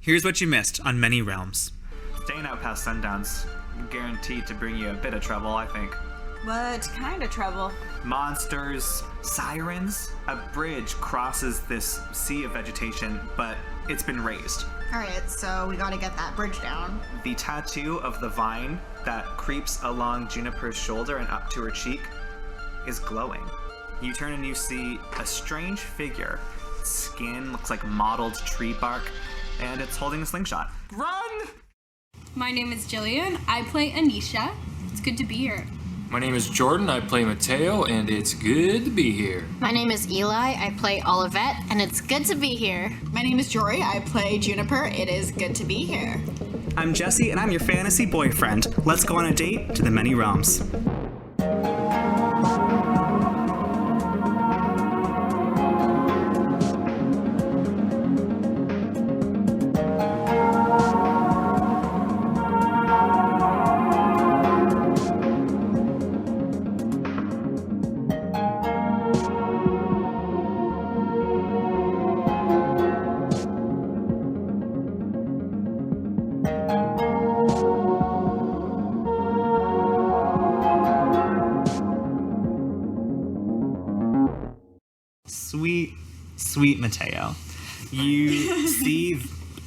Here's what you missed on Many Realms. Staying out past sundown's guaranteed to bring you a bit of trouble, I think. What kind of trouble? Monsters, sirens. A bridge crosses this sea of vegetation, but it's been raised. Alright, so we gotta get that bridge down. The tattoo of the vine that creeps along Juniper's shoulder and up to her cheek is glowing. You turn and you see a strange figure. Skin looks like mottled tree bark, and it's holding a slingshot. Run! My name is Jillian. I play Anisha. It's good to be here. My name is Jordan. I play Mateo, and it's good to be here. My name is Eli. I play Olivette, and it's good to be here. My name is Jory. I play Juniper. It is good to be here. I'm Jesse, and I'm your fantasy boyfriend. Let's go on a date to the Many Realms. Sweet Mateo. You see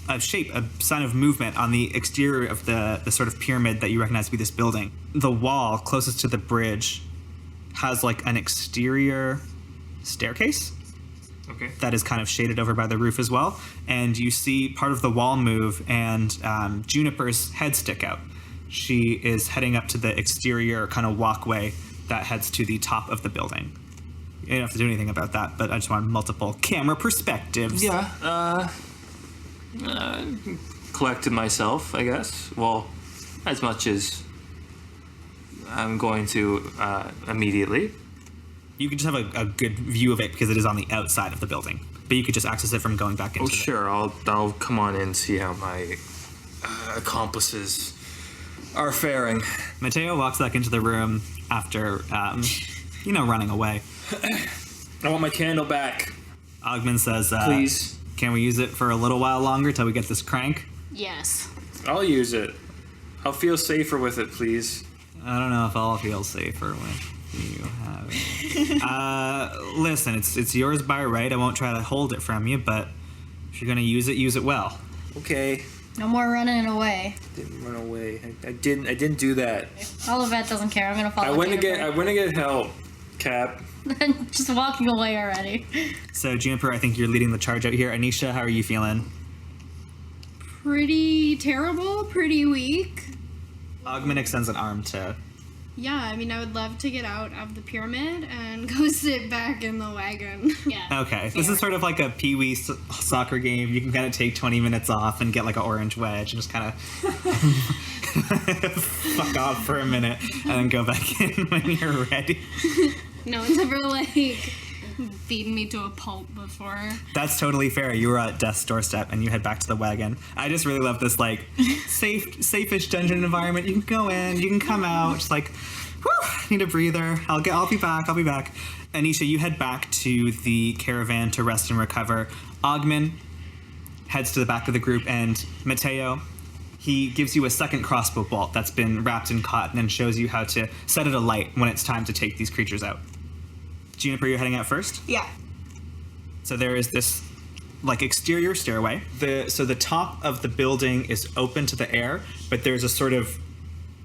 a shape, a sign of movement on the exterior of the sort of pyramid that you recognize to be this building. The wall closest to the bridge has like an exterior staircase. Okay. That is kind of shaded over by the roof as well. And you see part of the wall move and Juniper's head stick out. She is heading up to the exterior kind of walkway that heads to the top of the building. You don't have to do anything about that, but I just want multiple camera perspectives. Yeah, collected myself, I guess. Well, as much as I'm going to immediately. You can just have a good view of it because it is on the outside of the building, but you could just access it from going back into Sure, I'll come on in and see how my accomplices are faring. Mateo walks back into the room after, running away. I want my candle back. Ogman says, Please. Can we use it for a little while longer till we get this crank? Yes. I'll use it. I'll feel safer with it, please. I don't know if I'll feel safer with you have it. Listen, it's yours by right. I won't try to hold it from you, but if you're gonna use it well. Okay. No more running away. Didn't run away. I didn't do that. Olivette doesn't care. I'm gonna follow I went to Juniper. get help, Cap. Just walking away already. So Juniper, I think you're leading the charge out here. Anisha, how are you feeling? Pretty terrible, pretty weak. Ogman extends an arm to... Yeah, I mean, I would love to get out of the pyramid and go sit back in the wagon. Yeah. Okay, this is sort of like a pee-wee soccer game. You can kind of take 20 minutes off and get like an orange wedge and just kind of fuck off for a minute and then go back in when you're ready. No one's ever, beaten me to a pulp before. That's totally fair. You were at death's doorstep and you head back to the wagon. I just really love this, safe-ish dungeon environment. You can go in, you can come out, just need a breather. I'll be back. Anisha, you head back to the caravan to rest and recover. Ogman heads to the back of the group, and Mateo, he gives you a second crossbow bolt that's been wrapped in cotton and shows you how to set it alight when it's time to take these creatures out. Juniper, you're heading out first? Yeah. So there is this, exterior stairway. So the top of the building is open to the air, but there's a sort of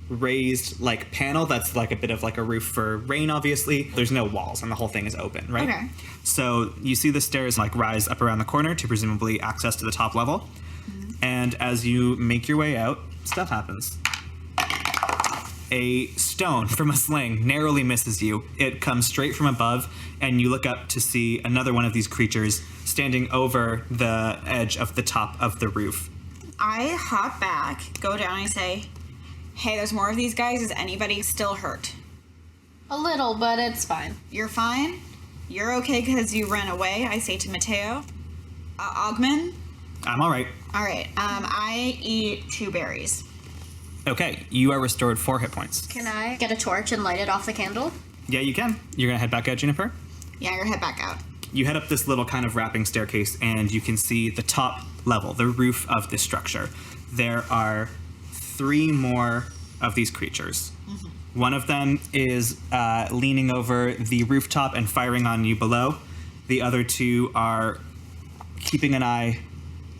raised, panel that's a bit of a roof for rain, obviously. There's no walls, and the whole thing is open, right? Okay. So you see the stairs, rise up around the corner to presumably access to the top level. Mm-hmm. And as you make your way out, stuff happens. A stone from a sling narrowly misses you. It comes straight from above, and you look up to see another one of these creatures standing over the edge of the top of the roof. I hop back, go down, and I say, hey, there's more of these guys. Is anybody still hurt? A little, but it's fine. You're fine? You're okay because you ran away, I say to Mateo. Ogman? I'm all right. All right. I eat 2 berries. Okay, you are restored 4 hit points. Can I get a torch and light it off the candle? Yeah, you can. You're gonna head back out, Juniper? Yeah, you're head back out. You head up this little kind of wrapping staircase, and you can see the top level, the roof of this structure. There are 3 more of these creatures. One of them is leaning over the rooftop and firing on you below. The other 2 are keeping an eye,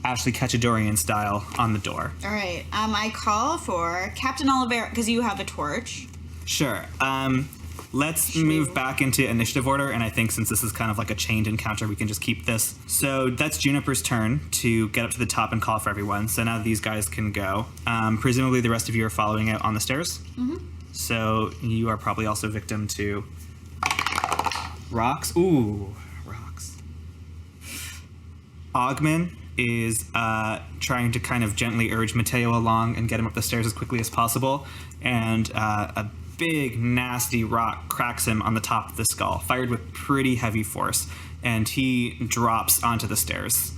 Ashley Ketchadorian style, on the door. All right. I call for Captain Oliver because you have a torch. Sure. Let's move back into initiative order, and I think since this is kind of like a chained encounter, we can just keep this. So that's Juniper's turn to get up to the top and call for everyone. So now these guys can go. Presumably the rest of you are following out on the stairs. So you are probably also victim to rocks. Ooh, rocks. Ogman is trying to kind of gently urge Mateo along and get him up the stairs as quickly as possible, and a big nasty rock cracks him on the top of the skull, fired with pretty heavy force, and he drops onto the stairs.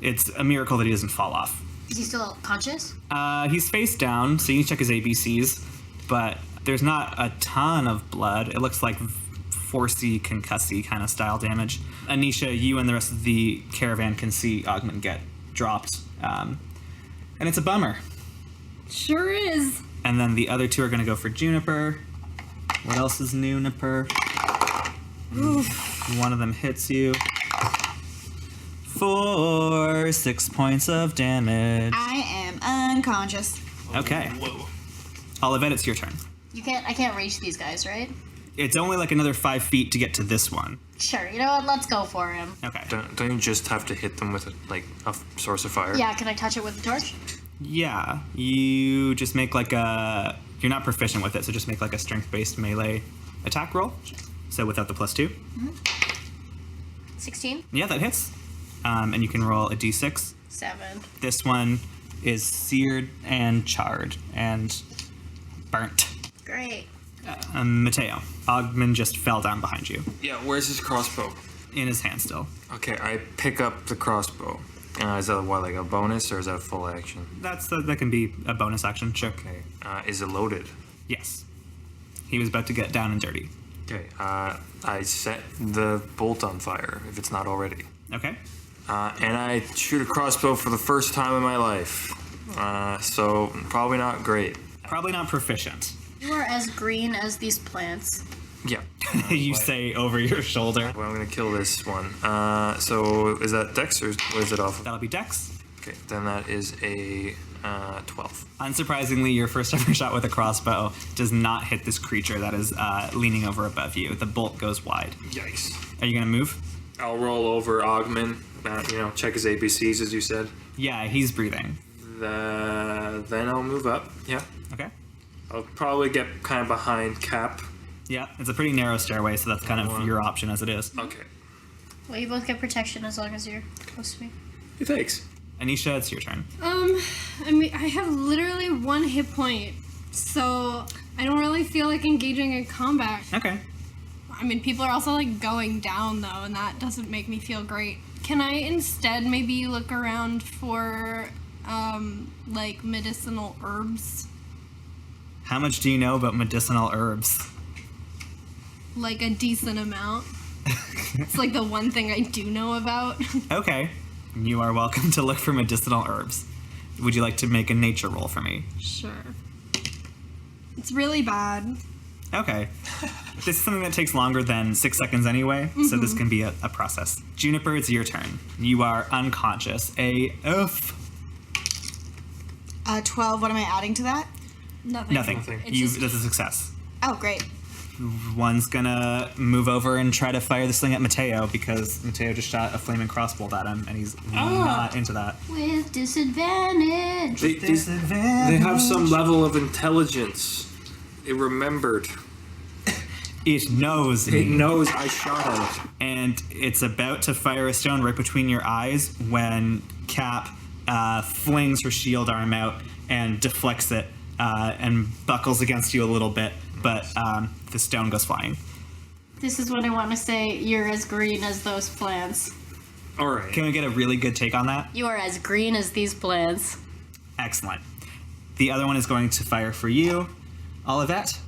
It's a miracle that he doesn't fall off. Is he still conscious? He's face down, so you can check his ABCs, but there's not a ton of blood. It looks like forcey, concussy kind of style damage. Anisha, you and the rest of the caravan can see Ogman get dropped, and it's a bummer. Sure is. And then the other 2 are going to go for Juniper. What else is new, Nipper? One of them hits you for 6 points of damage. I am unconscious. Okay. Olivet, it's your turn. I can't reach these guys, right? It's only like another 5 feet to get to this one. Sure, you know what? Let's go for him. Okay. Don't you just have to hit them with a source of fire? Yeah, can I touch it with the torch? Yeah, you just make like a... You're not proficient with it, so just make like a strength-based melee attack roll. So without the +2. 16? Yeah, that hits. And you can roll a d6. 7. This one is seared and charred and burnt. Great. Mateo, Ogman just fell down behind you, Yeah, where's his crossbow? in his hand still. Okay, I pick up the crossbow. Is that what, like a bonus, or is that full action? That can be a bonus action, sure. Okay. Is it loaded? Yes. He was about to get down and dirty. Okay. I set the bolt on fire, if it's not already. Okay. And I shoot a crossbow for the first time in my life. So probably not great. Probably not proficient. You are as green as these plants. Yeah. You say over your shoulder. Well, I'm gonna kill this one. So is that Dex, or what is it off of? That'll be Dex. Okay, then that is a 12. Unsurprisingly, your first ever shot with a crossbow does not hit this creature that is leaning over above you. The bolt goes wide. Yikes. Are you gonna move? I'll roll over Ogman. Check his ABCs, as you said. Yeah, he's breathing. Then I'll move up. Yeah. Okay. I'll probably get kind of behind Cap. Yeah, it's a pretty narrow stairway, so that's kind of your option as it is. Okay. Well, you both get protection as long as you're close to me. Hey, thanks. Anisha, it's your turn. I mean, I have literally 1 hit point, so I don't really feel like engaging in combat. Okay. I mean, people are also like going down though, and that doesn't make me feel great. Can I instead maybe look around for like medicinal herbs? How much do you know about medicinal herbs? Like a decent amount. It's like the one thing I do know about. Okay. You are welcome to look for medicinal herbs. Would you like to make a nature roll for me? Sure. It's really bad. Okay. This is something that takes longer than 6 seconds anyway, so this can be a process. Juniper, it's your turn. You are unconscious. AF. 12. What am I adding to that? Nothing. It's That's a success. Oh, great. One's gonna move over and try to fire this thing at Mateo because Mateo just shot a flaming crossbow at him and he's not into that. With disadvantage. They have some level of intelligence. It remembered. It knows. It knows I shot at it. And it's about to fire a stone right between your eyes when Cap flings her shield arm out and deflects it and buckles against you a little bit, but the stone goes flying. This is what I want to say. You're as green as those plants. All right. Can we get a really good take on that? You are as green as these plants. Excellent. The other one is going to fire for you, Olivet.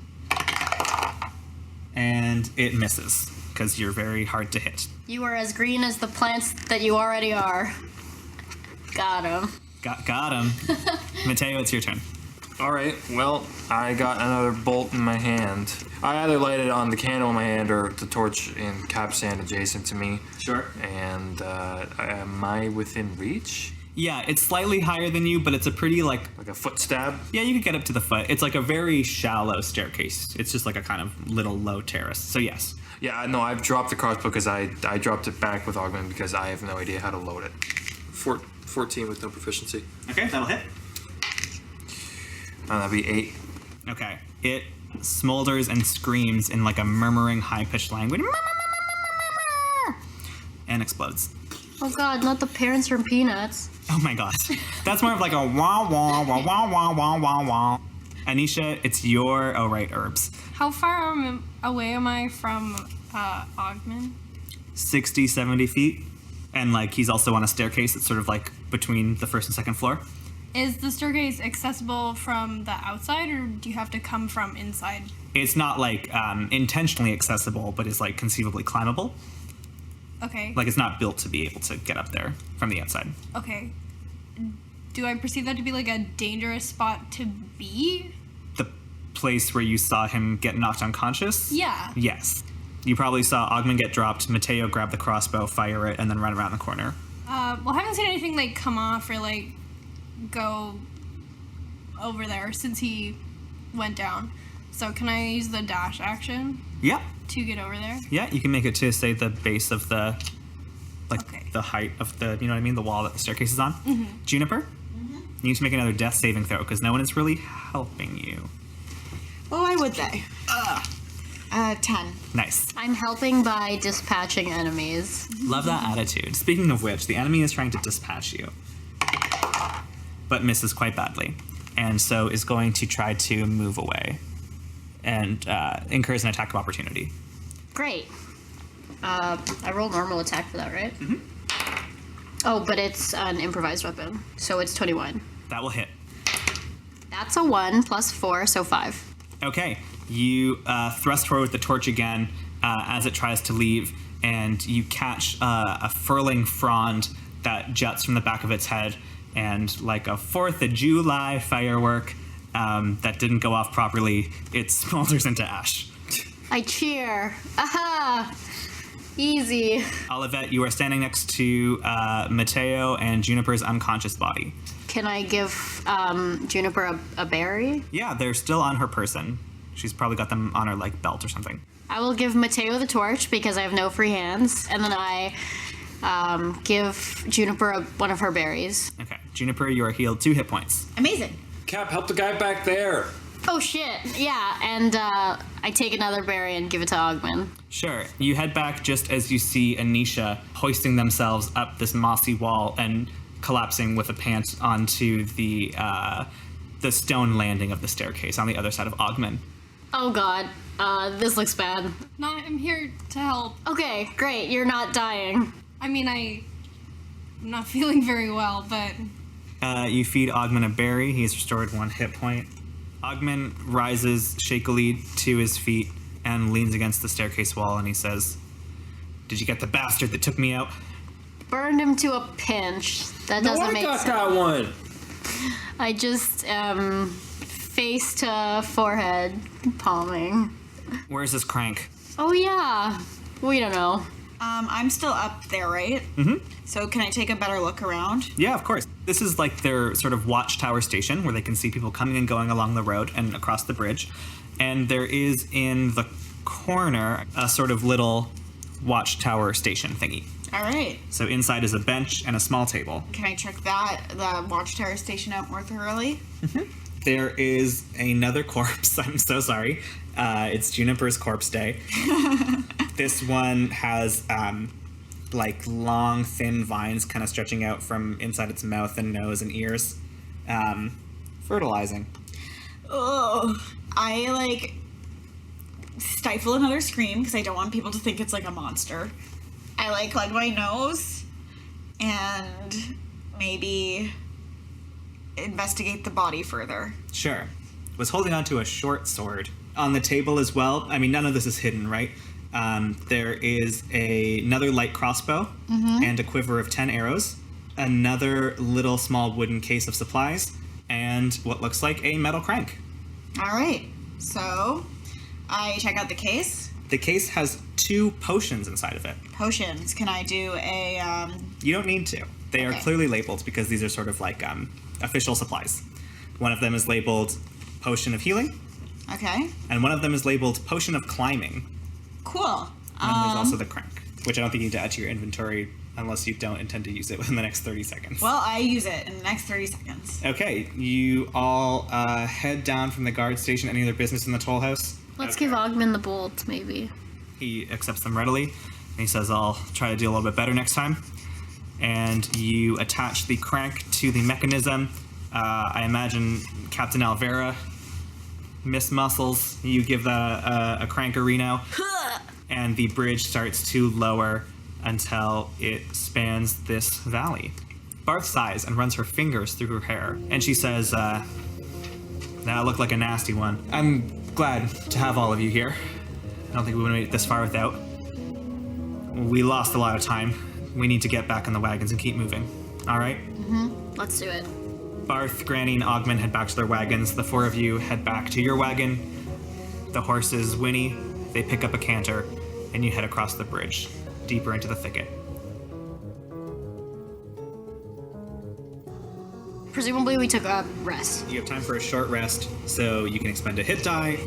And it misses, because you're very hard to hit. You are as green as the plants that you already are. Got him. Got him. Mateo, it's your turn. All right. Well, I got another bolt in my hand. I either light it on the candle in my hand or the torch in capstan adjacent to me. Sure. And am I within reach? Yeah, it's slightly higher than you, but it's a pretty like Like a foot stab? yeah, you could get up to the foot. It's like a very shallow staircase. It's just like a kind of little low terrace. So yes. Yeah, no, I've dropped the crossbow because I dropped it back with Augment because I have no idea how to load it. 14 with no proficiency. Okay, that'll hit. That'd be 8. Okay. It smolders and screams in like a murmuring, high-pitched language. And explodes. Oh god, not the parents from Peanuts. Oh my gosh. That's more of like a wah wah wah wah wah wah wah wah. Anisha, it's your herbs. How far away am I from Ogman? 60, 70 feet. And like he's also on a staircase that's sort of like between the first and second floor. Is the staircase accessible from the outside, or do you have to come from inside? It's not like intentionally accessible, but it's like conceivably climbable. Okay. Like it's not built to be able to get up there from the outside. Okay. Do I perceive that to be like a dangerous spot to be? The place where you saw him get knocked unconscious? Yeah. Yes. You probably saw Ogman get dropped, Mateo grab the crossbow, fire it, and then run around the corner. Well, I haven't seen anything like come off or like go over there since he went down. So can I use the dash action Yeah. to get over there? Yeah, you can make it to, say, the base of the, like, Okay. the height of the, you know what I mean, the wall that the staircase is on. Mm-hmm. Juniper? Mm-hmm. You need to make another death saving throw, because no one is really helping you. Oh, I would say. 10. Nice. I'm helping by dispatching enemies. Love that attitude. Speaking of which, the enemy is trying to dispatch you, but misses quite badly, and so is going to try to move away and incurs an attack of opportunity. Great. I roll normal attack for that, right? Mm-hmm. Oh, but it's an improvised weapon, so it's 21. That will hit. That's a 1 plus 4, so 5. Okay, you thrust forward with the torch again as it tries to leave, and you catch a furling frond that juts from the back of its head, and like a 4th of July firework that didn't go off properly, it smolders into ash. I cheer. Aha! Easy. Olivette, you are standing next to Mateo and Juniper's unconscious body. Can I give Juniper a berry? Yeah, they're still on her person. She's probably got them on her like belt or something. I will give Mateo the torch because I have no free hands, and then I give Juniper one of her berries. Okay, Juniper, you are healed 2 hit points. Amazing. Cap, help the guy back there. Oh shit! Yeah, and I take another berry and give it to Ogman. Sure. You head back just as you see Anisha hoisting themselves up this mossy wall and collapsing with a pant onto the stone landing of the staircase on the other side of Ogman. Oh god, this looks bad. No, I'm here to help. Okay, great. You're not dying. I mean, I'm not feeling very well, but You feed Ogman a berry. He's restored 1 hit point. Ogman rises shakily to his feet and leans against the staircase wall, and he says, "Did you get the bastard that took me out?" Burned him to a pinch. That doesn't make sense. that one. I just face to forehead palming. Where's this crank? Oh yeah. We don't know. I'm still up there, right? Mm-hmm. So can I take a better look around? Yeah, of course. This is like their sort of watchtower station where they can see people coming and going along the road and across the bridge. And there is in the corner a sort of little watchtower station thingy. All right. So inside is a bench and a small table. Can I check the watchtower station out more thoroughly? There is another corpse. I'm so sorry. It's Juniper's corpse day. This one has like long, thin vines kind of stretching out from inside its mouth and nose and ears. Fertilizing. Oh, I like stifle another scream because I don't want people to think it's like a monster. I like my nose and maybe investigate the body further. Sure. Was holding onto a short sword. On the table as well. I mean, none of this is hidden, right? There is another light crossbow and a quiver of 10 arrows, another little small wooden case of supplies, and what looks like a metal crank. All right. So I check out the case. The case has 2 potions inside of it. Potions. Can I do a... You don't need to. They are Okay. clearly labeled because these are sort of like official supplies. One of them is labeled Potion of Healing, Okay. and one of them is labeled Potion of Climbing. Cool. And there's also the crank, which I don't think you need to add to your inventory unless you don't intend to use it within the next 30 seconds. Well, I use it in the next 30 seconds. Okay, you all head down from the guard station. Any other business in the toll house? Let's give Ogman the bolt, maybe. He accepts them readily, and he says, I'll try to do a little bit better next time. And you attach the crank to the mechanism. I imagine Captain Alvera, Miss Muscles, you give that a crankerino, and the bridge starts to lower until it spans this valley. Barth sighs and runs her fingers through her hair, and she says, that looked like a nasty one. I'm glad to have all of you here. I don't think we would have made it this far without. We lost a lot of time. We need to get back in the wagons and keep moving. All right? Let's do it. Barth, Granny, and Ogman head back to their wagons. The 4 of you head back to your wagon. The horses whinny. They pick up a canter, and you head across the bridge, deeper into the thicket. Presumably we took a rest. You have time for a short rest, so you can expend a hit die.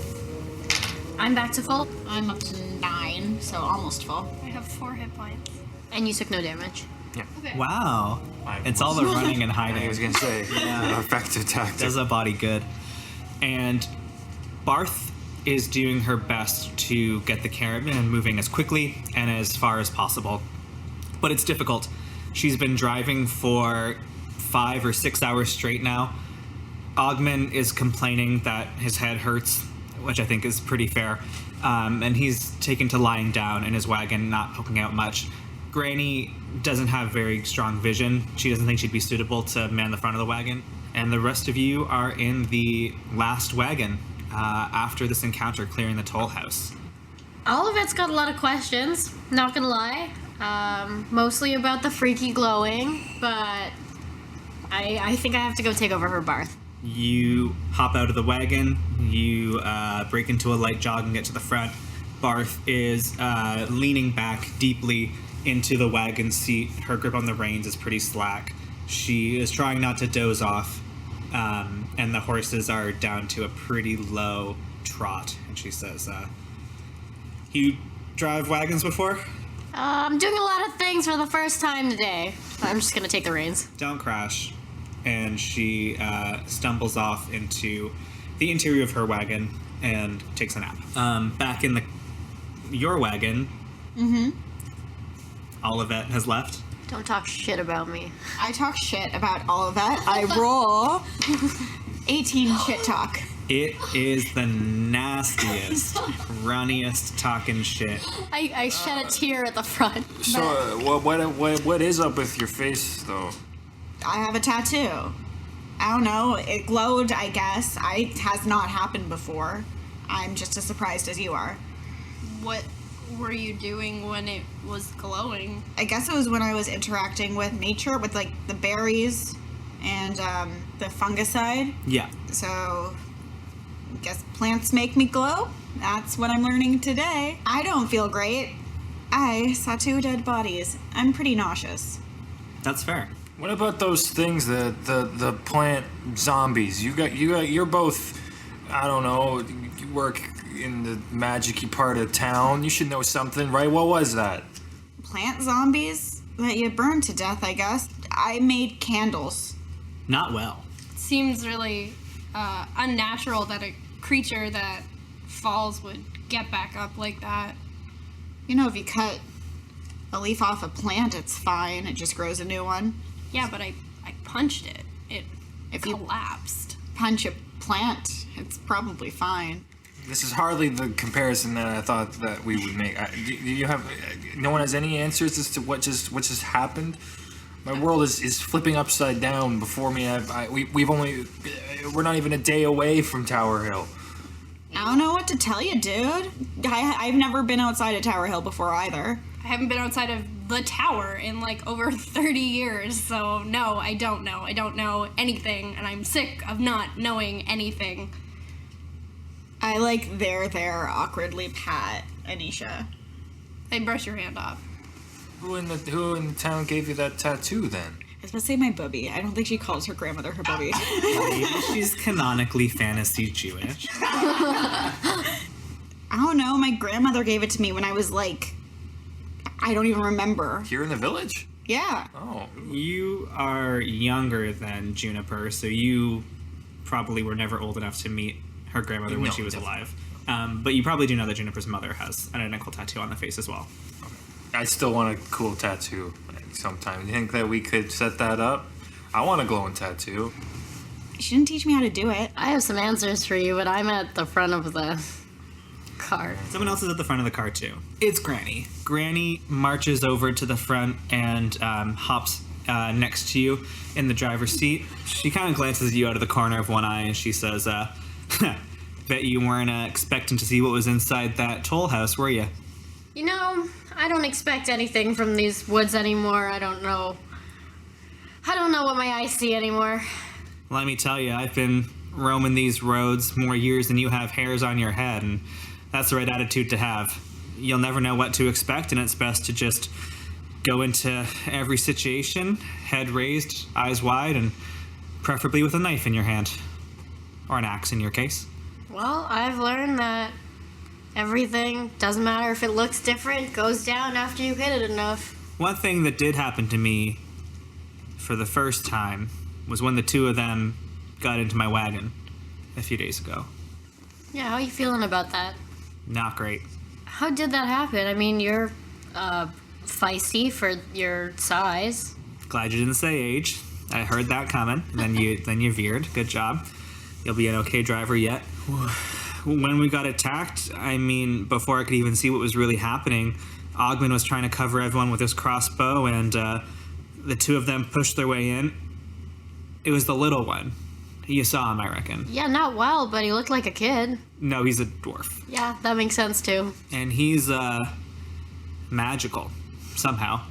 I'm back to full, I'm up to 9, so almost full. I have 4 hit points. and you took no damage. Okay. Wow. I It's all the running and hiding. I was gonna say, effective tactic. Does a body good. And Barth is doing her best to get the caravan moving as quickly and as far as possible. But it's difficult. She's been driving for 5 or 6 hours straight now. Ogman is complaining that his head hurts, which I think is pretty fair. And he's taken to lying down in his wagon, not poking out much. Granny doesn't have very strong vision. She doesn't think she'd be suitable to man the front of the wagon. And the rest of you are in the last wagon after this encounter clearing the toll house. Olivet's got a lot of questions, not gonna lie. Mostly about the freaky glowing, but I think I have to go take over her Barth. You hop out of the wagon, you break into a light jog and get to the front. Barth is leaning back deeply into the wagon seat. Her grip on the reins is pretty slack. She is trying not to doze off, and the horses are down to a pretty low trot. And she says, you drive wagons before? I'm doing a lot of things for the first time today. I'm just gonna take the reins. Don't crash. And she stumbles off into the interior of her wagon and takes a nap. Back in your wagon, Olivet has left. Don't talk shit about me. I talk shit about all of that. I roll 18 shit talk. It is the nastiest, runniest talking shit. I shed a tear at the front. So, what is up with your face, though? I have a tattoo. I don't know. It glowed, I guess. It has not happened before. I'm just as surprised as you are. What were you doing when it was glowing? I guess it was when I was interacting with nature, with like the berries and the fungicide. Yeah. So, I guess plants make me glow. That's what I'm learning today. I don't feel great. I saw 2 dead bodies. I'm pretty nauseous. That's fair. What about those things, the plant zombies? You're both, I don't know, you work in the magic-y part of town. You should know something, right? What was that? Plant zombies that you burn to death, I guess. I made candles. Not well. Seems really unnatural that a creature that falls would get back up like that. You know, if you cut a leaf off a plant, it's fine. It just grows a new one. Yeah, but I punched it. It If you collapsed. punch a plant, it's probably fine. This is hardly the comparison that I thought that we would make. Do you have? No one has any answers as to what just happened. My world is flipping upside down before me. We're not even a day away from Tower Hill. I don't know what to tell you, dude. I've never been outside of Tower Hill before either. I haven't been outside of the tower in like over 30 years, so no, I don't know. I don't know anything, and I'm sick of not knowing anything. I like there awkwardly pat Anisha. I brush your hand off. Who in the town gave you that tattoo then? I was about to say my bubby. I don't think she calls her grandmother her bubby. Maybe she's canonically fantasy Jewish. I don't know. My grandmother gave it to me when I was like, I don't even remember. Here in the village? Yeah. Oh. You are younger than Juniper, so you probably were never old enough to meet her grandmother when No, she was definitely. alive. But you probably do know that Juniper's mother has an identical tattoo on the face as well. I still want a cool tattoo sometime. You think that we could set that up? I want a glowing tattoo. She didn't teach me how to do it. I have some answers for you, but I'm at the front of the car. Someone else is at the front of the car too. It's Granny. Granny marches over to the front and hops next to you in the driver's seat. She kind of glances at you out of the corner of one eye and she says, bet you weren't expecting to see what was inside that toll house, were you? You know, I don't expect anything from these woods anymore. I don't know what my eyes see anymore. Let me tell you, I've been roaming these roads more years than you have hairs on your head, and that's the right attitude to have. You'll never know what to expect, and it's best to just go into every situation, head raised, eyes wide, and preferably with a knife in your hand. Or an axe in your case. Well, I've learned that everything, doesn't matter if it looks different, goes down after you hit it enough. One thing that did happen to me for the first time was when the two of them got into my wagon a few days ago. Yeah, how are you feeling about that? Not great. How did that happen? I mean, you're feisty for your size. Glad you didn't say age. I heard that coming. Then you veered. Good job. You'll be an okay driver yet. When we got attacked, I mean, before I could even see what was really happening, Ogman was trying to cover everyone with his crossbow, and the two of them pushed their way in. It was the little one. You saw him, I reckon. Yeah, not well, but he looked like a kid. No, he's a dwarf. Yeah, that makes sense too. And he's magical, somehow.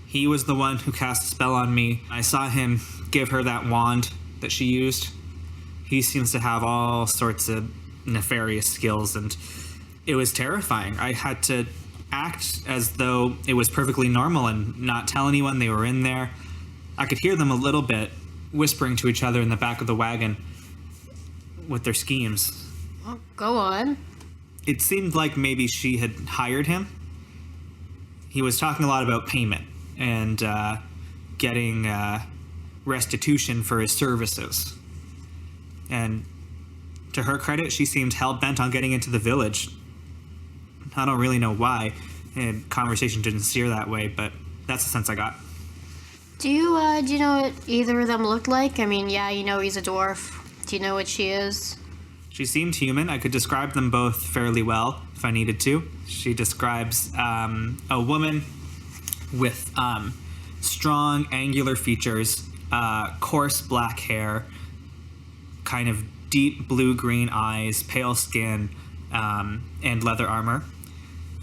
He was the one who cast a spell on me. I saw him give her that wand that she used. He seems to have all sorts of nefarious skills, and it was terrifying. I had to act as though it was perfectly normal and not tell anyone they were in there. I could hear them a little bit whispering to each other in the back of the wagon with their schemes. Well, go on. It seemed like maybe she had hired him. He was talking a lot about payment and getting restitution for his services. And to her credit, she seemed hell-bent on getting into the village. I don't really know why, and conversation didn't steer that way, but that's the sense I got. Do you know what either of them looked like? I mean, yeah, you know he's a dwarf. Do you know what she is? She seemed human. I could describe them both fairly well if I needed to. She describes a woman with strong, angular features, coarse black hair, kind of deep blue-green eyes, pale skin, and leather armor.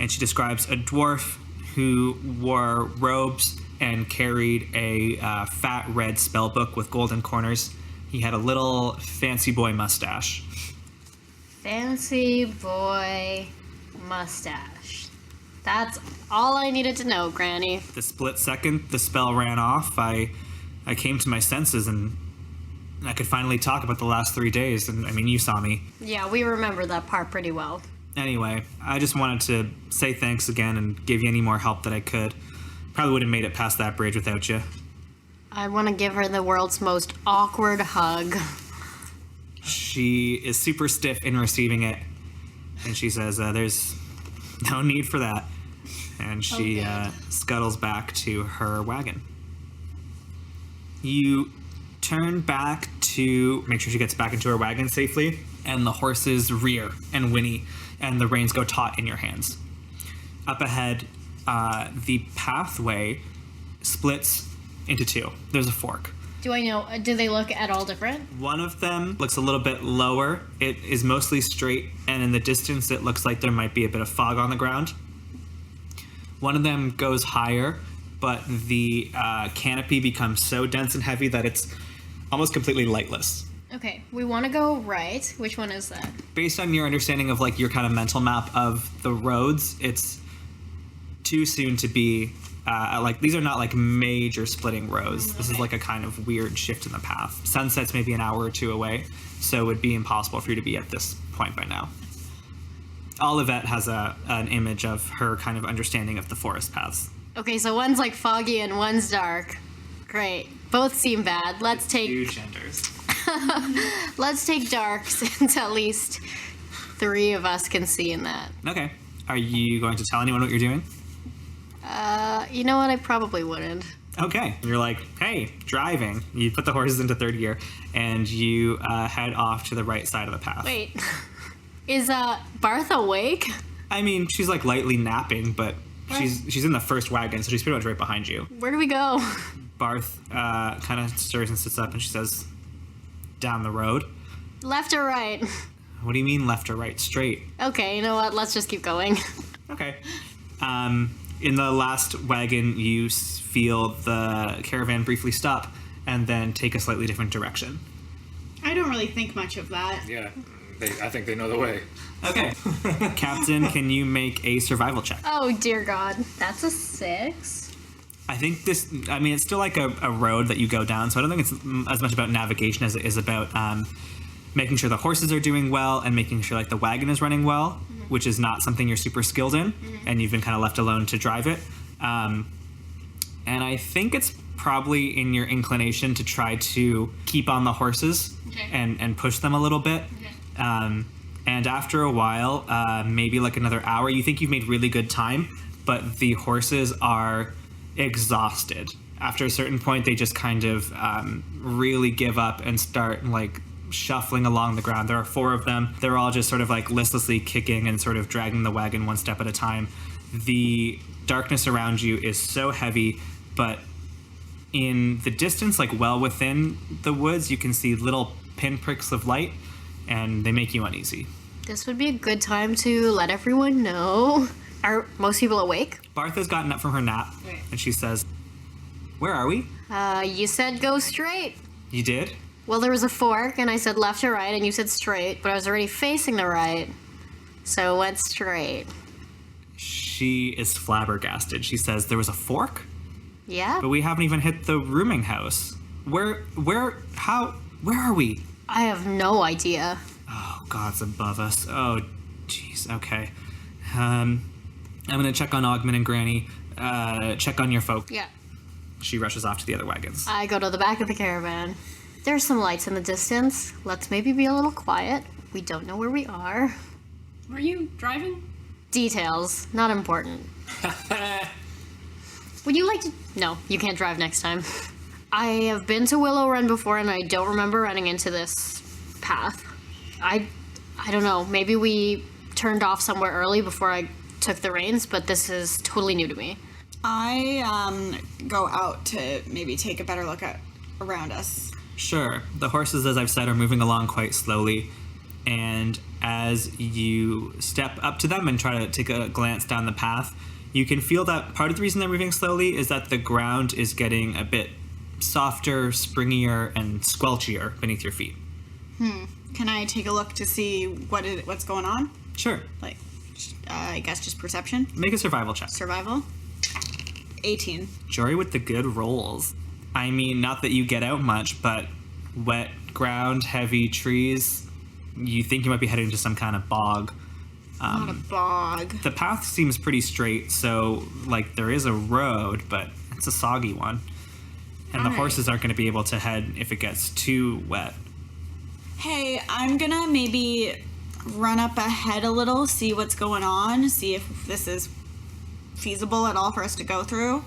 And she describes a dwarf who wore robes and carried a fat red spell book with golden corners. He had a little fancy boy mustache. Fancy boy mustache. That's all I needed to know, Granny. The split second the spell ran off, I came to my senses and I could finally talk about the last 3 days. And I mean, you saw me. Yeah, we remember that part pretty well. Anyway, I just wanted to say thanks again and give you any more help that I could. Probably would have made it past that bridge without you. I want to give her the world's most awkward hug. She is super stiff in receiving it, and she says, there's no need for that. And she scuttles back to her wagon. You turn back to make sure she gets back into her wagon safely, and the horses rear and whinny, and the reins go taut in your hands. Up ahead, the pathway splits into two. There's a fork. Do I know? Do they look at all different? One of them looks a little bit lower. It is mostly straight, and in the distance, it looks like there might be a bit of fog on the ground. One of them goes higher, but the canopy becomes so dense and heavy that it's almost completely lightless. Okay, we want to go right. Which one is that? Based on your understanding of like your kind of mental map of the roads, it's too soon to be like these are not like major splitting roads. This is like a kind of weird shift in the path. Sunset's maybe an hour or two away, so it would be impossible for you to be at this point by now. Olivette has an image of her kind of understanding of the forest paths. Okay, so one's like foggy and one's dark. Great. Both seem bad. Let's take Two genders. let's take dark since at least 3 of us can see in that. Okay. Are you going to tell anyone what you're doing? You know what? I probably wouldn't. Okay. You're like, hey, driving. You put the horses into third gear, and you head off to the right side of the path. Wait. Is Barth awake? I mean, she's like lightly napping, but she's in the first wagon, so she's pretty much right behind you. Where do we go? Barth kind of stirs and sits up, and she says, down the road. Left or right? What do you mean left or right? Straight. Okay, you know what? Let's just keep going. Okay. In the last wagon, you feel the caravan briefly stop and then take a slightly different direction. I don't really think much of that. Yeah, I think they know the way. Okay. Captain, can you make a survival check? Oh, dear God. That's a 6. I think it's still like a road that you go down, so I don't think it's as much about navigation as it is about making sure the horses are doing well and making sure like the wagon is running well, which is not something you're super skilled in, and you've been kind of left alone to drive it. And I think it's probably in your inclination to try to keep on the horses and push them a little bit. And after a while, maybe like another hour, you think you've made really good time, but the horses are exhausted. After a certain point, they just kind of really give up and start like shuffling along the ground. There are 4 of them. They're all just sort of like listlessly kicking and sort of dragging the wagon one step at a time. The darkness around you is so heavy, but in the distance, like well within the woods, you can see little pinpricks of light, and they make you uneasy. This would be a good time to let everyone know. Are most people awake? Barth has gotten up from her nap, and she says, "Where are we?" You said go straight. You did? Well, there was a fork, and I said left or right, and you said straight, but I was already facing the right, so it went straight. She is flabbergasted. She says, "There was a fork? Yeah? But we haven't even hit the rooming house. Where are we?" I have no idea. Oh, God's above us. Oh, jeez. Okay. I'm gonna check on Ogman and Granny. Check on your folk. Yeah. She rushes off to the other wagons. I go to the back of the caravan. There's some lights in the distance. Let's maybe be a little quiet. We don't know where we are. Were you driving? Details, not important. Would you like to... No, you can't drive next time. I have been to Willow Run before, and I don't remember running into this path. I don't know. Maybe we turned off somewhere early before I took the reins, but this is totally new to me. I go out to maybe take a better look around us. Sure. The horses, as I've said, are moving along quite slowly. And as you step up to them and try to take a glance down the path, you can feel that part of the reason they're moving slowly is that the ground is getting a bit softer, springier, and squelchier beneath your feet. Can I take a look to see what's going on? Sure. Like, I guess just perception? Make a survival check. Survival? 18. Jory with the good rolls. I mean, not that you get out much, but wet ground, heavy trees, you think you might be heading to some kind of bog. Not a bog. The path seems pretty straight, so, like, there is a road, but it's a soggy one. And the Alright. horses aren't going to be able to head if it gets too wet. Hey, I'm gonna maybe run up ahead a little, see what's going on, see if this is feasible at all for us to go through.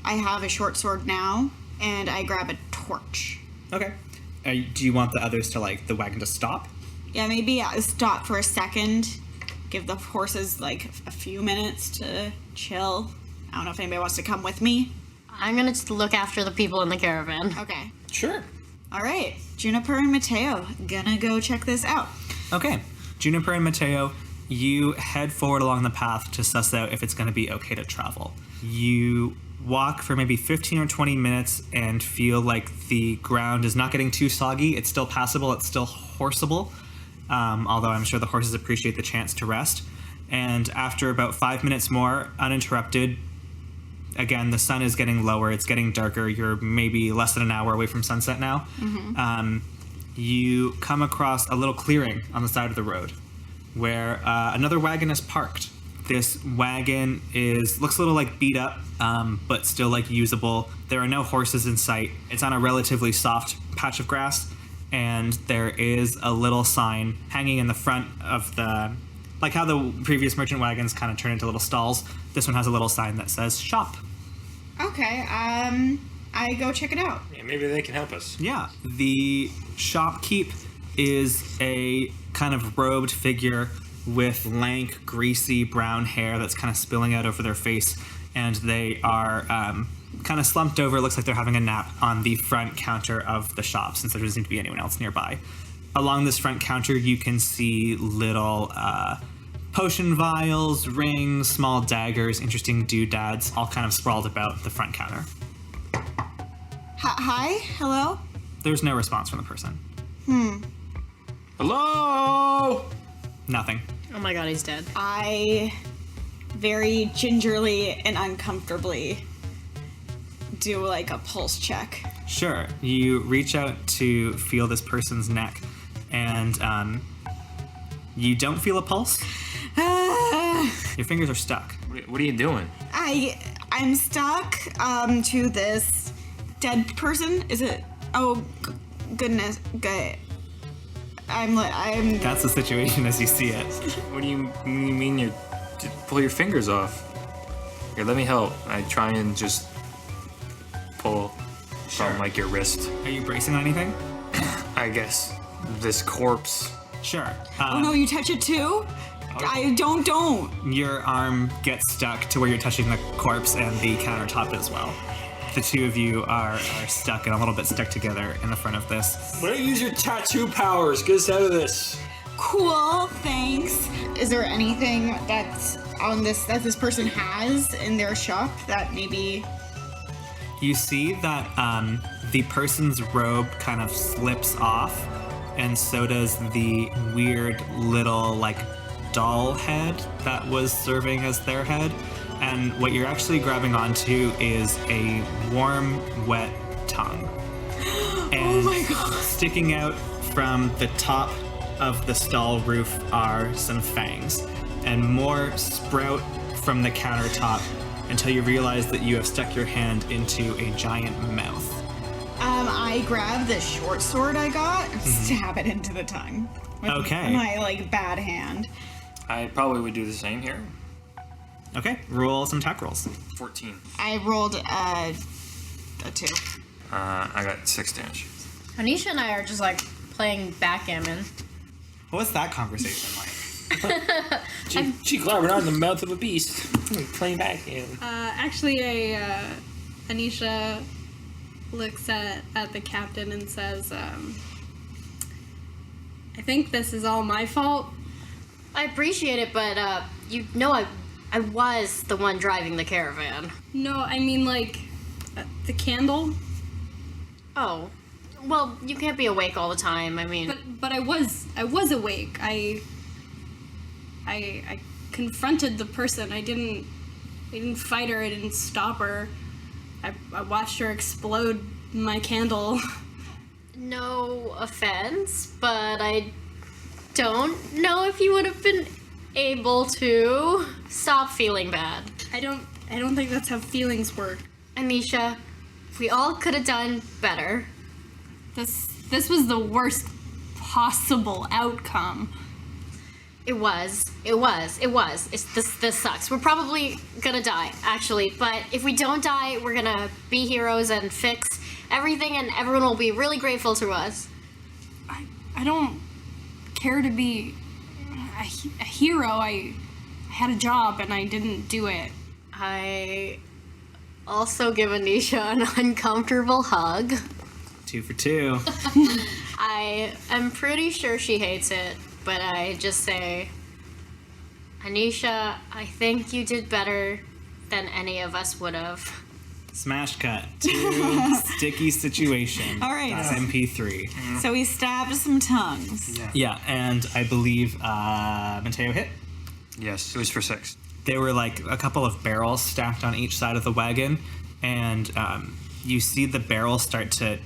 I have a short sword now, and I grab a torch. Okay. Do you want the others to, like, the wagon to stop? Yeah, maybe stop for a second, give the horses, like, a few minutes to chill. I don't know if anybody wants to come with me. I'm gonna just look after the people in the caravan. Okay. Sure. All right, Juniper and Mateo, gonna go check this out. Okay, Juniper and Mateo, you head forward along the path to suss out if it's going to be okay to travel. You walk for maybe 15 or 20 minutes and feel like the ground is not getting too soggy. It's still passable, it's still horseable, although I'm sure the horses appreciate the chance to rest. And after about 5 minutes more, uninterrupted, again, the sun is getting lower, it's getting darker, you're maybe less than an hour away from sunset now. You come across a little clearing on the side of the road where another wagon is parked. This wagon looks a little like beat up, but still like usable. There are no horses in sight. It's on a relatively soft patch of grass, and there is a little sign hanging in the front of like how the previous merchant wagons kind of turn into little stalls. This one has a little sign that says shop. Okay, I go check it out. Yeah, maybe they can help us. Yeah, the shopkeep is a kind of robed figure with lank, greasy brown hair that's kind of spilling out over their face, and they are kind of slumped over. It looks like they're having a nap on the front counter of the shop, since there doesn't seem to be anyone else nearby. Along this front counter, you can see little potion vials, rings, small daggers, interesting doodads, all kind of sprawled about the front counter. Hi? Hello? There's no response from the person. Hello? Nothing. Oh my god, he's dead. I very gingerly and uncomfortably do like a pulse check. Sure. You reach out to feel this person's neck, and you don't feel a pulse. Your fingers are stuck. What are you doing? I'm stuck to this dead person. Is it? Oh, goodness. Good. I'm. That's the situation as you see it. What do you mean you pull your fingers off? Here, let me help. I try and just pull from like your wrist. Are you bracing on anything? I guess this corpse. Sure. Oh no, you touch it too? I don't. Your arm gets stuck to where you're touching the corpse and the countertop as well. The two of you are stuck and a little bit stuck together in the front of this. Why don't you use your tattoo powers? Get us out of this. Cool, thanks. Is there anything that's on this that this person has in their shop that maybe? You see that the person's robe kind of slips off, and so does the weird little like doll head that was serving as their head. And what you're actually grabbing onto is a warm, wet tongue. And Oh my god. sticking out from the top of the stall roof are some fangs, and more sprout from the countertop until you realize that you have stuck your hand into a giant mouth. I grab the short sword I got and stab it into the tongue. With Okay. my like bad hand. I probably would do the same here. Okay, roll some attack rolls. 14. I rolled a 2. I got 6 damage. Anisha and I are just like playing backgammon. What was that conversation like? Gee, glad we're not in the mouth of a beast. Playing back in. Actually, Anisha looks at the captain and says, I think this is all my fault. I appreciate it, but you know I was the one driving the caravan. No, I mean like the candle. Oh, well, you can't be awake all the time. I mean, But I was awake. I confronted the person. I didn't fight her. I didn't stop her. I watched her explode my candle. no offense, but I don't know if you would have been able to stop feeling bad. I don't think that's how feelings work. Anisha, we all could have done better. This was the worst possible outcome. It was. This sucks. We're probably gonna die, actually. But if we don't die, we're gonna be heroes and fix everything, and everyone will be really grateful to us. I don't care to be a hero. I had a job and I didn't do it. I also give Anisha an uncomfortable hug. Do 2 for 2. I am pretty sure she hates it, but I just say, Anisha, I think you did better than any of us would have. Smash cut to sticky situation. All right. MP3. So we stabbed some tongues. Yeah, and I believe Mateo hit. Yes, it was for 6. There were like a couple of barrels stacked on each side of the wagon, and you see the barrels start to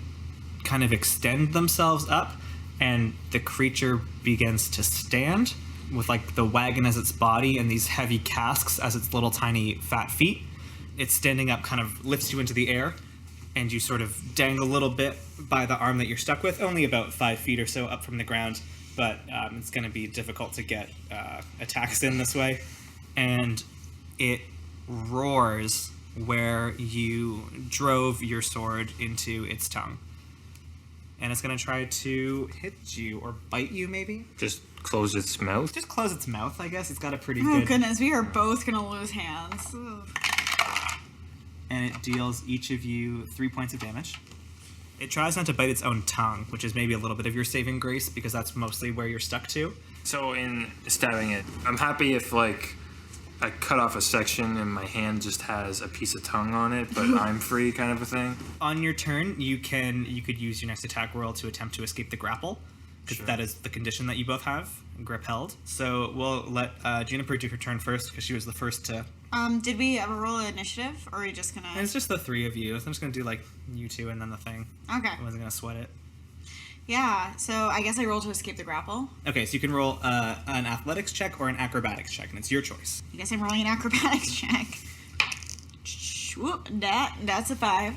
kind of extend themselves up, and the creature begins to stand with like the wagon as its body and these heavy casks as its little tiny fat feet. It's standing up, kind of lifts you into the air, and you sort of dangle a little bit by the arm that you're stuck with, only about 5 feet or so up from the ground, but it's going to be difficult to get attacks in this way. And it roars where you drove your sword into its tongue. And it's going to try to hit you or bite you, maybe? Just close its mouth. Just close its mouth, I guess. It's got a pretty Oh good... goodness, we are both gonna lose hands. Ugh. And it deals each of you 3 points of damage. It tries not to bite its own tongue, which is maybe a little bit of your saving grace, because that's mostly where you're stuck to. So in stabbing it, I'm happy if like I cut off a section and my hand just has a piece of tongue on it, but I'm free, kind of a thing. On your turn, you could use your next attack roll to attempt to escape the grapple, because that is the condition that you both have, grip held. So we'll let Juniper do her turn first, because she was the first to... Did we ever roll initiative, or are we just gonna... It's just the 3 of you, so I'm just going to do like you two and then the thing. Okay. I wasn't going to sweat it. Yeah, so I guess I roll to escape the grapple. Okay, so you can roll an athletics check or an acrobatics check, and it's your choice. I guess I'm rolling an acrobatics check. Whoop, that's a 5.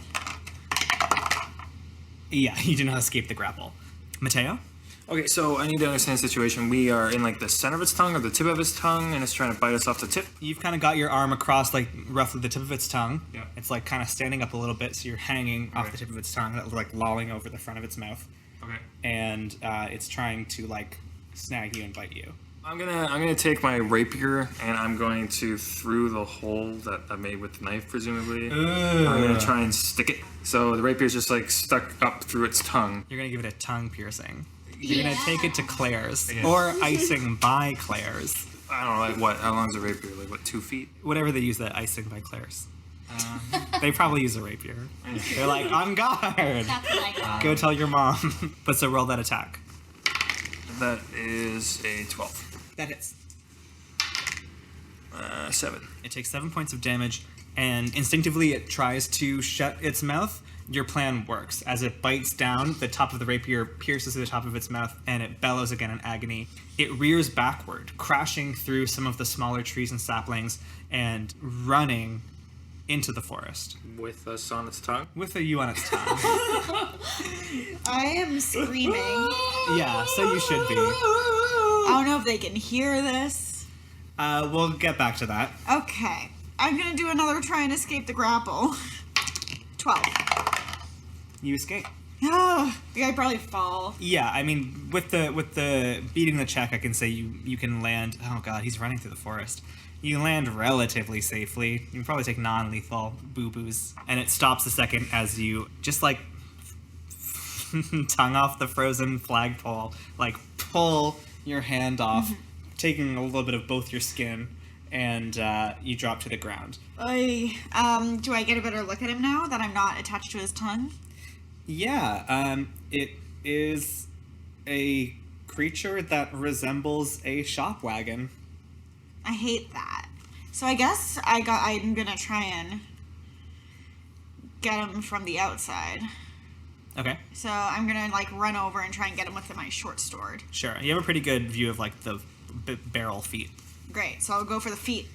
Yeah, you do not escape the grapple. Mateo? Okay, so I need to understand the situation. We are in like the center of its tongue or the tip of its tongue, and it's trying to bite us off the tip. You've kind of got your arm across like roughly the tip of its tongue. Yeah. It's like kind of standing up a little bit, so you're hanging off the tip of its tongue, like lolling over the front of its mouth. Okay. And it's trying to like snag you and bite you. I'm gonna take my rapier and I'm going to through the hole that I made with the knife, presumably. I'm gonna try and stick it. So the rapier's just like stuck up through its tongue. You're gonna give it a tongue piercing. You're gonna take it to Claire's Yeah. or icing by Claire's. I don't know, like what? How long is a rapier? Like what? 2 feet? Whatever they use that icing by Claire's. They probably use a rapier. They're like, on guard. That's what I got. Go tell your mom. But so roll that attack. That is a 12. That hits. 7. It takes 7 points of damage, and instinctively it tries to shut its mouth. Your plan works. As it bites down, the top of the rapier pierces the top of its mouth, and it bellows again in agony. It rears backward, crashing through some of the smaller trees and saplings, and running into the forest. With us on its tongue? With a U on its tongue. I am screaming. Yeah, so you should be. I don't know if they can hear this. We'll get back to that. Okay. I'm gonna do another try and escape the grapple. 12. You escape. I probably fall. Yeah, I mean, with the beating the check, I can say you can land. Oh god, he's running through the forest. You land relatively safely. You can probably take non-lethal boo-boos, and it stops a second as you just like tongue off the frozen flagpole, like pull your hand off, taking a little bit of both your skin, and you drop to the ground. Do I get a better look at him now that I'm not attached to his tongue? Yeah, it is a creature that resembles a shop wagon. I hate that. So I guess I'm gonna try and get him from the outside. Okay, So I'm gonna like run over and try and get him with my short sword. sure. You have a pretty good view of like the barrel feet. Great. So I'll go for the feet.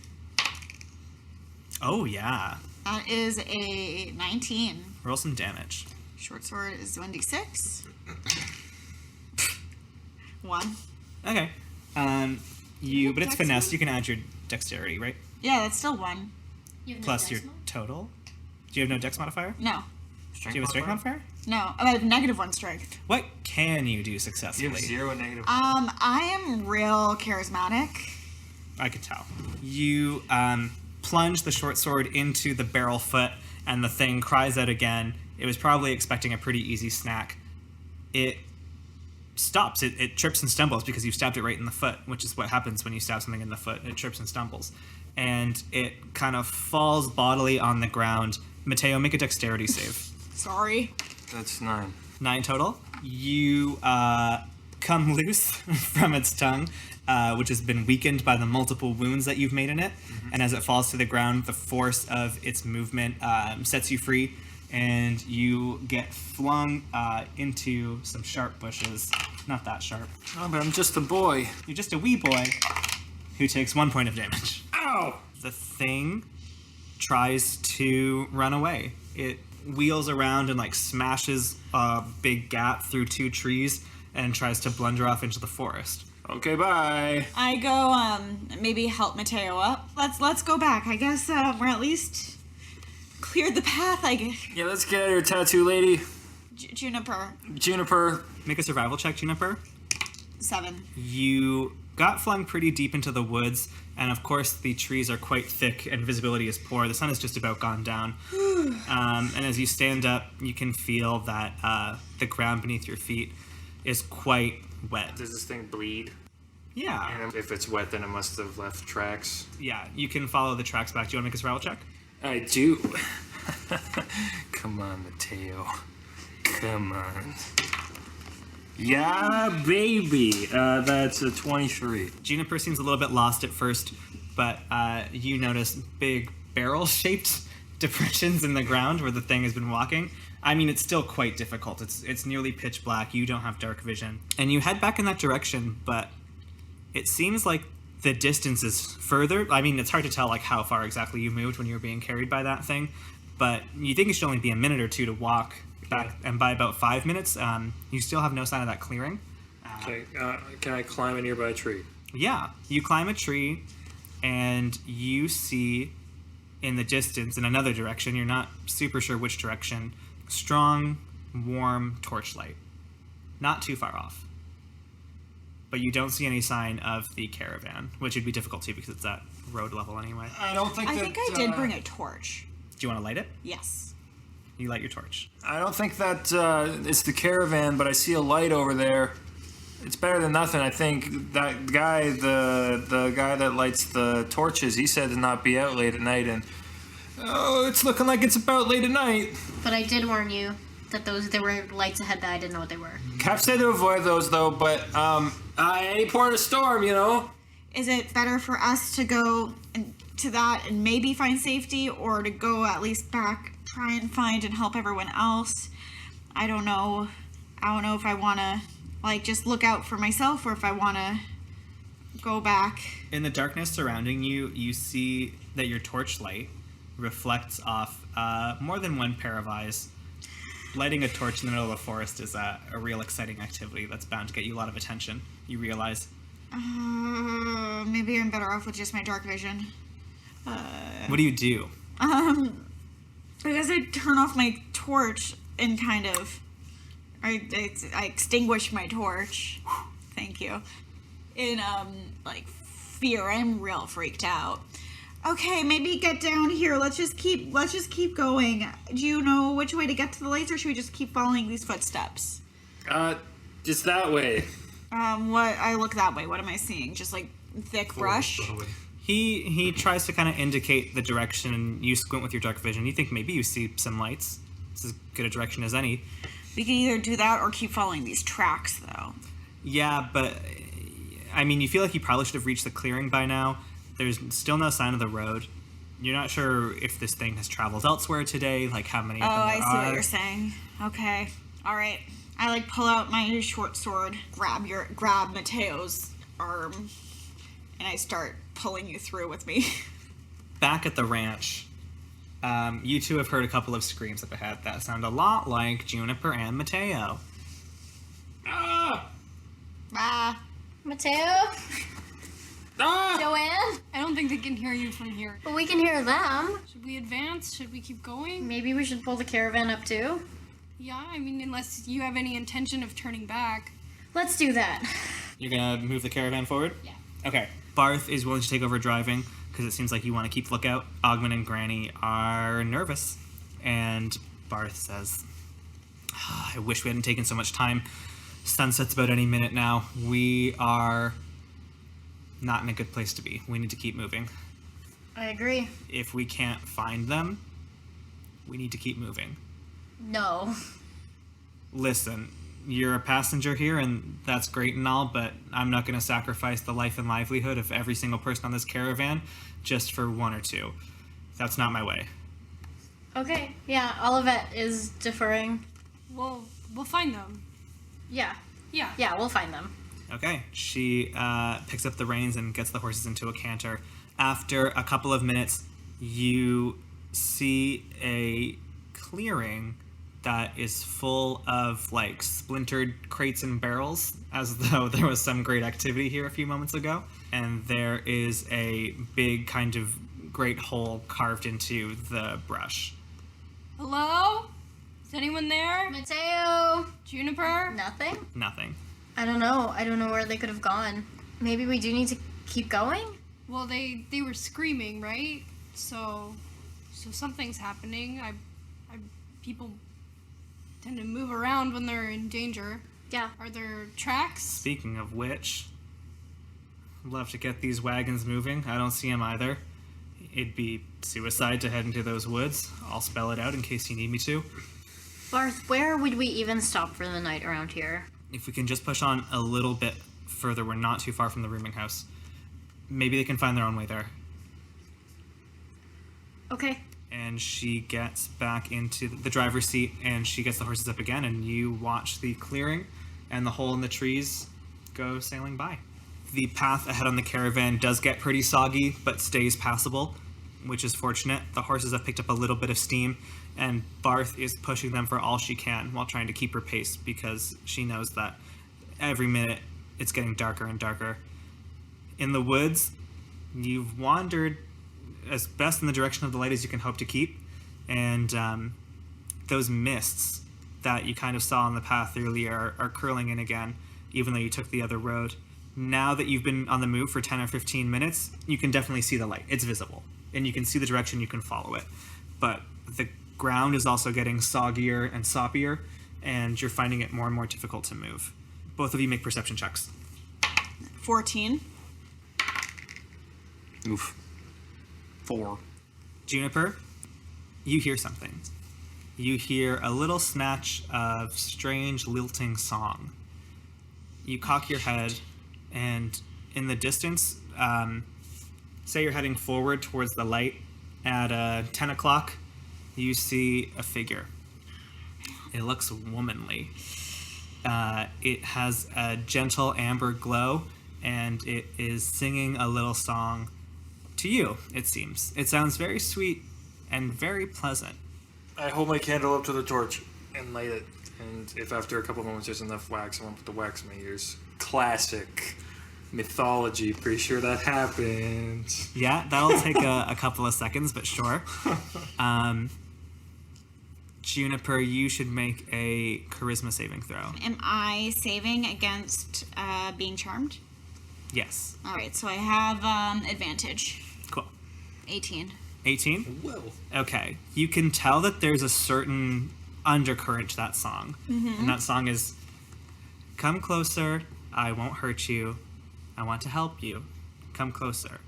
Oh yeah, That is a 19. roll some damage. Short sword is 1d6. 1. Okay, but it's finesse. You can add your dexterity, right? Yeah, that's still 1. You have no Plus your decimal? total. Do you have no dex modifier? No. Do you have a strength modifier? No. I have -1 strength. What can you do You successfully? have 0 and negative. I am real charismatic. I could tell. You plunge the short sword into the barrel foot, and the thing cries out again It was probably expecting a pretty easy snack. It stops. It trips and stumbles because you stabbed it right in the foot, which is what happens when you stab something in the foot. It trips and stumbles. And it kind of falls bodily on the ground. Mateo, make a dexterity save. Sorry. That's 9. 9 total. You come loose from its tongue, which has been weakened by the multiple wounds that you've made in it. And as it falls to the ground, the force of its movement sets you free, and you get flung into some sharp bushes. Not that sharp. Oh, but I'm just a boy. You're just a wee boy who takes 1 point of damage. Ow! The thing tries to run away. It wheels around and like smashes a big gap through 2 trees and tries to blunder off into the forest. Okay, bye. I go maybe help Mateo up. Let's go back. I guess we're at least cleared the path. I guess. Yeah, let's get out of here, tattoo lady. Juniper. Juniper. Make a survival check, Juniper. 7. You got flung pretty deep into the woods, and of course the trees are quite thick and visibility is poor. The sun has just about gone down. And as you stand up, you can feel that the ground beneath your feet is quite wet. Does this thing bleed? Yeah. And if it's wet, then it must have left tracks. Yeah, you can follow the tracks back. Do you want to make a survival check? I do. Come on, Mateo. Come on. Yeah, baby. That's a 23. Juniper seems a little bit lost at first, but you notice big barrel-shaped depressions in the ground where the thing has been walking. I mean, it's still quite difficult. It's nearly pitch black. You don't have dark vision. And you head back in that direction, but it seems like the distance is further. I mean, it's hard to tell like how far exactly you moved when you were being carried by that thing, but you think it should only be a minute or two to walk back, and by about 5 minutes, you still have no sign of that clearing. Okay, can I climb a nearby tree? Yeah, you climb a tree, and you see in the distance, in another direction, you're not super sure which direction, strong, warm torchlight. Not too far off. But you don't see any sign of the caravan, which would be difficult too because it's at road level anyway. I don't think I think I did bring a torch. Do you want to light it? Yes. You light your torch. I don't think that it's the caravan, but I see a light over there. It's better than nothing. I think that guy, the guy that lights the torches, he said to not be out late at night, and oh, it's looking like it's about late at night. But I did warn you that there were lights ahead that I didn't know what they were. Cap said to avoid those though, but any port of storm, you know. Is it better for us to go to that and maybe find safety, or to go at least back, try and find and help everyone else? I don't know. I don't know if I want to like just look out for myself, or if I want to go back. In the darkness surrounding you, you see that your torchlight reflects off more than one pair of eyes. Lighting a torch in the middle of a forest is a real exciting activity that's bound to get you a lot of attention, you realize. Maybe I'm better off with just my dark vision. What do you do? I guess I turn off my torch and kind of... I extinguish my torch. Thank you. In, like, fear. I'm real freaked out. Okay, maybe get down here. Let's just keep going. Do you know which way to get to the lights, or should we just keep following these footsteps? Just that way. What? I look that way. What am I seeing? Just like thick brush? He tries to kind of indicate the direction, and you squint with your dark vision. You think maybe you see some lights. It's as good a direction as any. We can either do that or keep following these tracks, though. Yeah, but I mean, you feel like you probably should have reached the clearing by now. There's still no sign of the road. You're not sure if this thing has traveled elsewhere today, like how many of them there I see are. what you're saying. Okay. All right. I like pull out my short sword, grab Mateo's arm, and I start pulling you through with me. Back at the ranch, you two have heard a couple of screams up ahead that sound a lot like Juniper and Mateo. Ah! Ah. Mateo? Ah! Joanne? I don't think they can hear you from here. But we can hear them. Should we advance? Should we keep going? Maybe we should pull the caravan up too? Yeah, I mean, unless you have any intention of turning back. Let's do that. You're gonna move the caravan forward? Yeah. Okay. Barth is willing to take over driving because it seems like you want to keep lookout. Ogman and Granny are nervous, and Barth says, I wish we hadn't taken so much time. Sunset's about any minute now. We are not in a good place to be. We need to keep moving. I agree. If we can't find them, we need to keep moving. No. Listen, you're a passenger here, and that's great and all, but I'm not going to sacrifice the life and livelihood of every single person on this caravan just for one or two. That's not my way. Okay, yeah, Olivet is deferring. We'll find them. Yeah. Yeah. Yeah, we'll find them. Okay. She picks up the reins and gets the horses into a canter. After a couple of minutes, you see a clearing that is full of like splintered crates and barrels, as though there was some great activity here a few moments ago. And there is a big kind of great hole carved into the brush. Hello? Is anyone there? Mateo! Juniper? Nothing? Nothing. I don't know. I don't know where they could have gone. Maybe we do need to keep going? Well, they were screaming, right? So something's happening. People tend to move around when they're in danger. Yeah. Are there tracks? Speaking of which, I'd love to get these wagons moving. I don't see them either. It'd be suicide to head into those woods. I'll spell it out in case you need me to. Barth, where would we even stop for the night around here? If we can just push on a little bit further, we're not too far from the rooming house. Maybe they can find their own way there. Okay. And she gets back into the driver's seat and she gets the horses up again, and you watch the clearing and the hole in the trees go sailing by. The path ahead on the caravan does get pretty soggy, but stays passable, which is fortunate. The horses have picked up a little bit of steam, and Barth is pushing them for all she can while trying to keep her pace, because she knows that every minute it's getting darker and darker. In the woods, you've wandered as best in the direction of the light as you can hope to keep, and those mists that you kind of saw on the path earlier are curling in again, even though you took the other road. Now that you've been on the move for 10 or 15 minutes, you can definitely see the light. It's visible, and you can see the direction, you can follow it. But the ground is also getting soggier and soppier, and you're finding it more and more difficult to move. Both of you make perception checks. 14. Oof. 4. Juniper, you hear something. You hear a little snatch of strange lilting song. You cock your head, and in the distance, say you're heading forward towards the light at 10 o'clock, you see a figure. It looks womanly. It has a gentle amber glow, and it is singing a little song to you, it seems. It sounds very sweet and very pleasant. I hold my candle up to the torch and light it. And if after a couple of moments there's enough wax, I want to put the wax in my ears. Classic mythology. Pretty sure that happened. Yeah, that'll take a couple of seconds, but sure. Juniper, you should make a charisma saving throw. Am I saving against being charmed? Yes. All right, so I have advantage. Cool. 18. 18? Whoa. Okay. You can tell that there's a certain undercurrent to that song. Mm-hmm. And that song is, come closer, I won't hurt you. I want to help you. Come closer.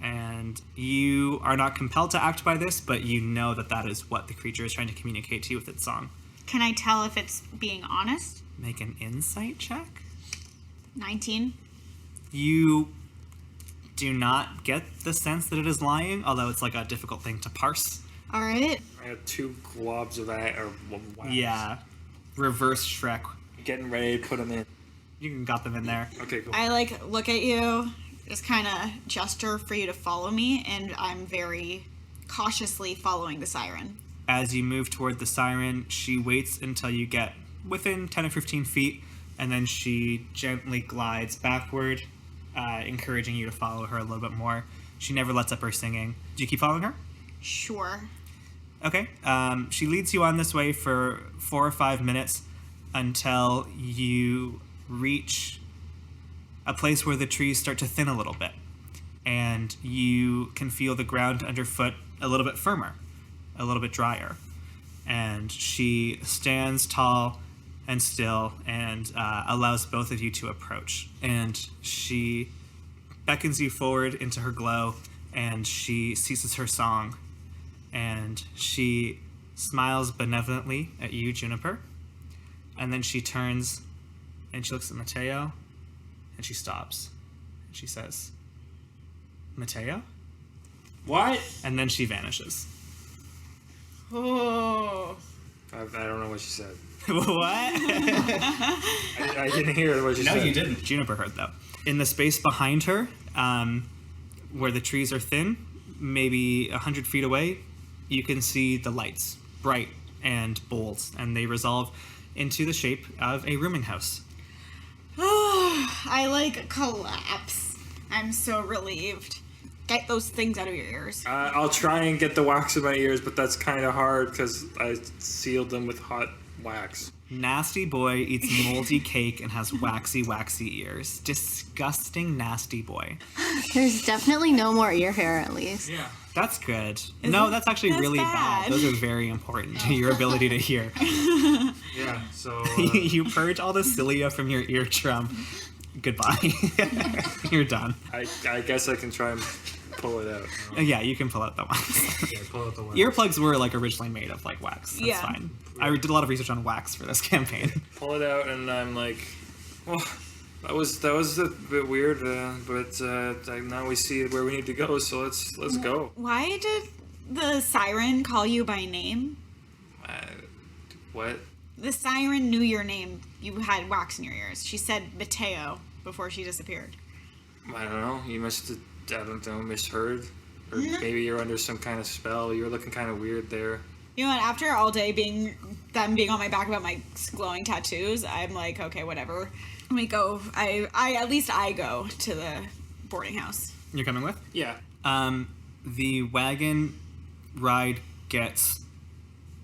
And you are not compelled to act by this, but you know that that is what the creature is trying to communicate to you with its song. Can I tell if it's being honest? Make an insight check. 19. You do not get the sense that it is lying, although it's like a difficult thing to parse. All right. I had 2 globs of that, or wax. Yeah. Reverse Shrek. Getting ready to put them in. You got them in there. Okay, cool. I look at you, just kind of gesture for you to follow me, and I'm very cautiously following the siren. As you move toward the siren, she waits until you get within 10 or 15 feet, and then she gently glides backward, encouraging you to follow her a little bit more. She never lets up her singing. Do you keep following her? Sure. Okay. She leads you on this way for 4 or 5 minutes until you reach a place where the trees start to thin a little bit, and you can feel the ground underfoot a little bit firmer, a little bit drier. and she stands tall and still and allows both of you to approach. And she beckons you forward into her glow, and she ceases her song, and she smiles benevolently at you, Juniper, and then she turns and she looks at Mateo, and she stops, and she says, "Mateo?" What? And then she vanishes. Oh. I don't know what she said. What? I didn't hear what she said. No, you didn't. Juniper heard, though. In the space behind her, where the trees are thin, maybe 100 feet away, you can see the lights, bright and bold, and they resolve into the shape of a rooming house. I like collapse. I'm so relieved. Get those things out of your ears. I'll try and get the wax in my ears, but that's kind of hard because I sealed them with hot wax. Nasty boy eats moldy cake and has waxy ears. Disgusting nasty boy. There's definitely no more ear hair, at least. Yeah. That's good. No, that's actually that's really bad. bad. Those are very important to your ability to hear. Yeah, so... You purge all the cilia from your eardrum. Goodbye. You're done. I guess I can try and pull it out. Yeah, you can pull out the wax. Yeah, pull out the wax. Earplugs were like originally made of like wax. That's Yeah. fine. I did a lot of research on wax for this campaign. Pull it out, and I'm like, well, that was a bit weird, but now we see where we need to go, so let's go. Why did the siren call you by name? What? The siren knew your name. You had wax in your ears. She said Mateo before she disappeared. I don't know. You must have, I don't know, misheard, or maybe you're under some kind of spell. You were looking kind of weird there. You know what? After all day being on my back about my glowing tattoos, I'm like, okay, whatever. We go. At least I go to the boarding house. You're coming with? Yeah. The wagon ride gets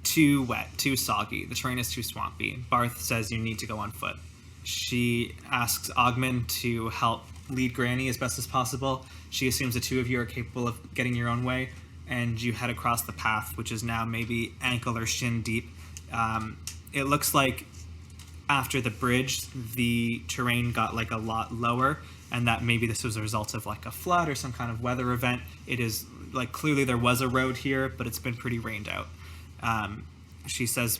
too wet, too soggy. The terrain is too swampy. Barth says you need to go on foot. She asks Ogman to help lead Granny as best as possible. She assumes the two of you are capable of getting your own way, and you head across the path, which is now maybe ankle or shin deep. It looks like after the bridge, the terrain got like a lot lower, and that maybe this was a result of like a flood or some kind of weather event. It is like clearly there was a road here, but it's been pretty rained out. She says,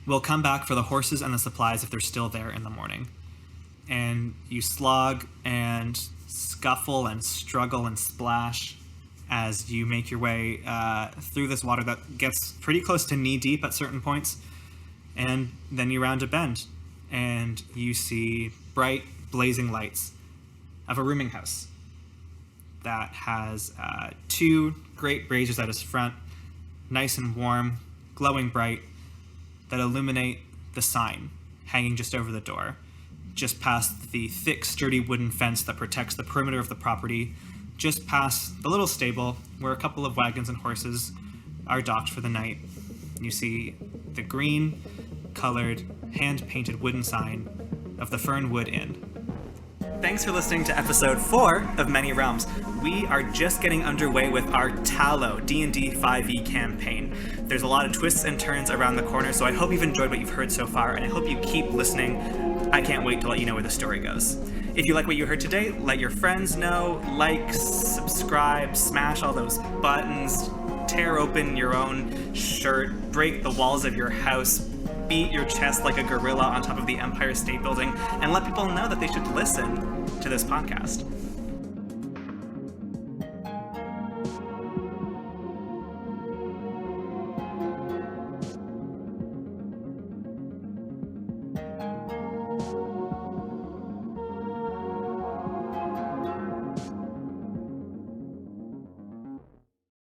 "We'll come back for the horses and the supplies if they're still there in the morning." And you slog and scuffle and struggle and splash as you make your way through this water that gets pretty close to knee deep at certain points. And then you round a bend and you see bright blazing lights of a rooming house that has two great braziers at its front, nice and warm, glowing bright, that illuminate the sign hanging just over the door, just past the thick, sturdy wooden fence that protects the perimeter of the property, just past the little stable where a couple of wagons and horses are docked for the night. You see the green-colored, hand-painted wooden sign of the Fernwood Inn. Thanks for listening to episode 4 of Many Realms. We are just getting underway with our Tallow D&D 5e campaign. There's a lot of twists and turns around the corner, so I hope you've enjoyed what you've heard so far, and I hope you keep listening. I can't wait to let you know where the story goes. If you like what you heard today, let your friends know, like, subscribe, smash all those buttons, tear open your own shirt, break the walls of your house, beat your chest like a gorilla on top of the Empire State Building, and let people know that they should listen to this podcast.